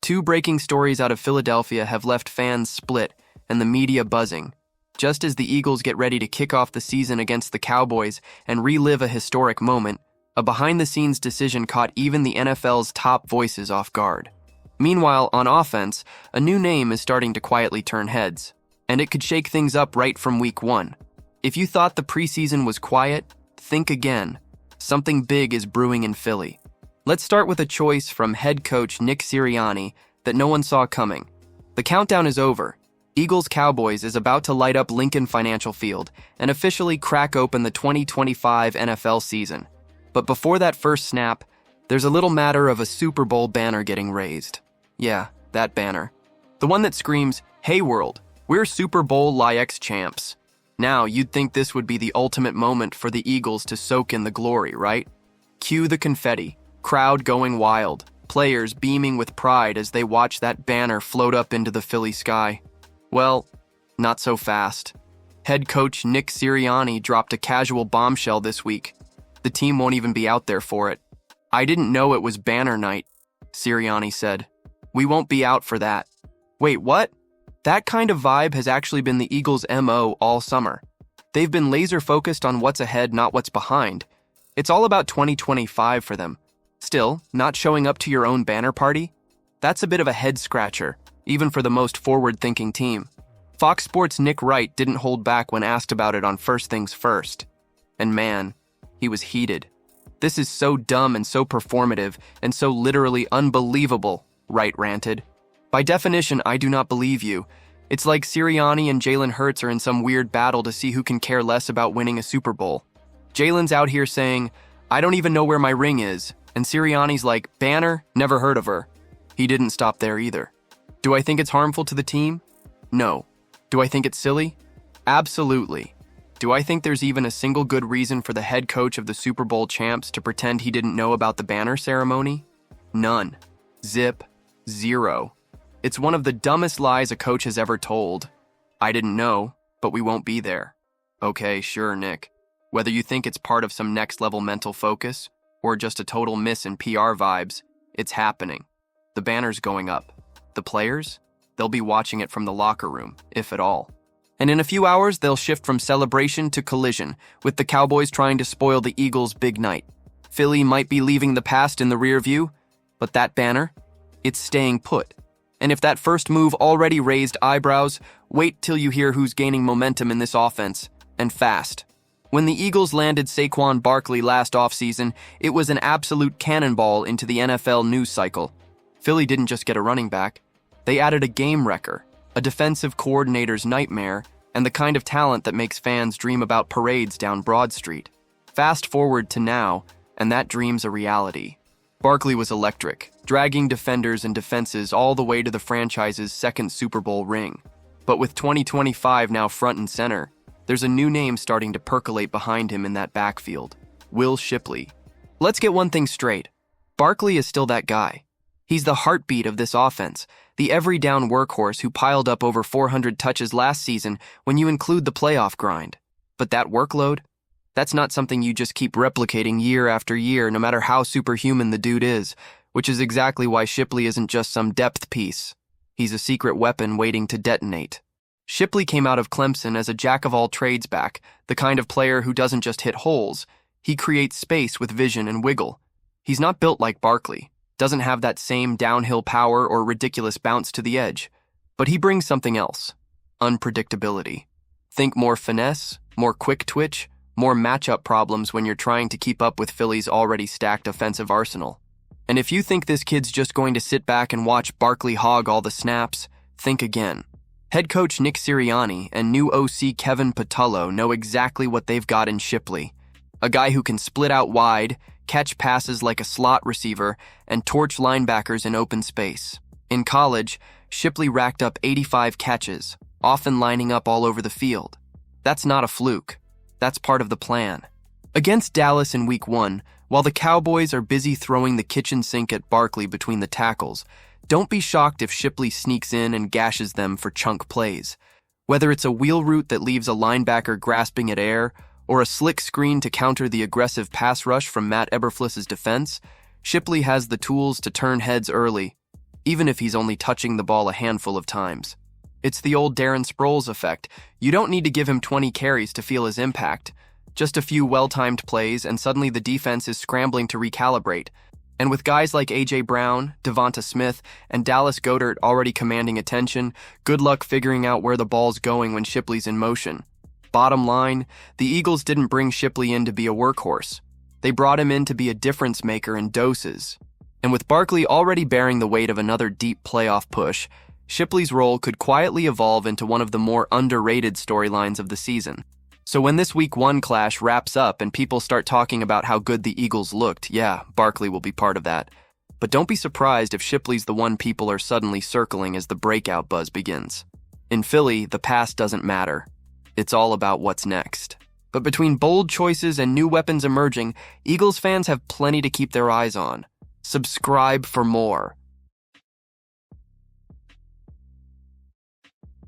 Two breaking stories out of Philadelphia have left fans split and the media buzzing. Just as the Eagles get ready to kick off the season against the Cowboys and relive a historic moment, a behind-the-scenes decision caught even the NFL's top voices off guard. Meanwhile, on offense, a new name is starting to quietly turn heads, and it could shake things up right from week 1. If you thought the preseason was quiet, think again. Something big is brewing in Philly. Let's start with a choice from head coach Nick Sirianni that no one saw coming. The countdown is over. Eagles-Cowboys is about to light up Lincoln Financial Field and officially crack open the 2025 NFL season. But before that first snap, there's a little matter of a Super Bowl banner getting raised. Yeah, that banner. The one that screams, "Hey world, we're Super Bowl LIX champs." Now, you'd think this would be the ultimate moment for the Eagles to soak in the glory, right? Cue the confetti, crowd going wild, players beaming with pride as they watch that banner float up into the Philly sky. Well, not so fast. Head coach Nick Sirianni dropped a casual bombshell this week. The team won't even be out there for it. "I didn't know it was banner night," Sirianni said. "We won't be out for that." Wait, what? That kind of vibe has actually been the Eagles' MO all summer. They've been laser-focused on what's ahead, not what's behind. It's all about 2025 for them. Still, not showing up to your own banner party? That's a bit of a head-scratcher, even for the most forward-thinking team. Fox Sports' Nick Wright didn't hold back when asked about it on First Things First. And man, he was heated. "This is so dumb and so performative and so literally unbelievable," Wright ranted. "By definition, I do not believe you. It's like Sirianni and Jalen Hurts are in some weird battle to see who can care less about winning a Super Bowl. Jalen's out here saying, 'I don't even know where my ring is,' and Sirianni's like, 'Banner? Never heard of her.'" He didn't stop there either. Do I think it's harmful to the team? No. Do I think it's silly? Absolutely. Do I think there's even a single good reason for the head coach of the Super Bowl champs to pretend he didn't know about the banner ceremony? None. Zip. Zero. It's one of the dumbest lies a coach has ever told. "I didn't know, but we won't be there." Okay, sure, Nick. Whether you think it's part of some next-level mental focus or just a total miss in PR vibes, it's happening. The banner's going up. The players? They'll be watching it from the locker room, if at all. And in a few hours, they'll shift from celebration to collision, with the Cowboys trying to spoil the Eagles' big night. Philly might be leaving the past in the rear view, but that banner, it's staying put. And if that first move already raised eyebrows, wait till you hear who's gaining momentum in this offense, and fast. When the Eagles landed Saquon Barkley last offseason, it was an absolute cannonball into the NFL news cycle. Philly didn't just get a running back. They added a game wrecker, a defensive coordinator's nightmare, and the kind of talent that makes fans dream about parades down Broad Street. Fast forward to now, and that dream's a reality. Barkley was electric, dragging defenders and defenses all the way to the franchise's second Super Bowl ring. But with 2025 now front and center, there's a new name starting to percolate behind him in that backfield: Will Shipley. Let's get one thing straight. Barkley is still that guy. He's the heartbeat of this offense, the every-down workhorse who piled up over 400 touches last season when you include the playoff grind. But that workload? That's not something you just keep replicating year after year, no matter how superhuman the dude is, which is exactly why Shipley isn't just some depth piece. He's a secret weapon waiting to detonate. Shipley came out of Clemson as a jack-of-all-trades back, the kind of player who doesn't just hit holes. He creates space with vision and wiggle. He's not built like Barkley, doesn't have that same downhill power or ridiculous bounce to the edge. But he brings something else: unpredictability. Think more finesse, more quick twitch, more matchup problems when you're trying to keep up with Philly's already stacked offensive arsenal. And if you think this kid's just going to sit back and watch Barkley hog all the snaps, think again. Head coach Nick Sirianni and new OC Kevin Patullo know exactly what they've got in Shipley. A guy who can split out wide, catch passes like a slot receiver, and torch linebackers in open space. In college, Shipley racked up 85 catches, often lining up all over the field. That's not a fluke. That's part of the plan. Against Dallas in Week 1, while the Cowboys are busy throwing the kitchen sink at Barkley between the tackles, don't be shocked if Shipley sneaks in and gashes them for chunk plays. Whether it's a wheel route that leaves a linebacker grasping at air, or a slick screen to counter the aggressive pass rush from Matt Eberflus's defense, Shipley has the tools to turn heads early. even if he's only touching the ball a handful of times. It's the old Darren Sproles effect. You don't need to give him 20 carries to feel his impact. Just a few well-timed plays, and suddenly the defense is scrambling to recalibrate. And with guys like A.J. Brown, Devonta Smith, and Dallas Goedert already commanding attention, good luck figuring out where the ball's going when Shipley's in motion. Bottom line, the Eagles didn't bring Shipley in to be a workhorse. They brought him in to be a difference maker in doses. And with Barkley already bearing the weight of another deep playoff push, Shipley's role could quietly evolve into one of the more underrated storylines of the season. So when this Week 1 clash wraps up and people start talking about how good the Eagles looked, yeah, Barkley will be part of that. But don't be surprised if Shipley's the one people are suddenly circling as the breakout buzz begins. In Philly, the past doesn't matter. It's all about what's next. But between bold choices and new weapons emerging, Eagles fans have plenty to keep their eyes on. Subscribe for more.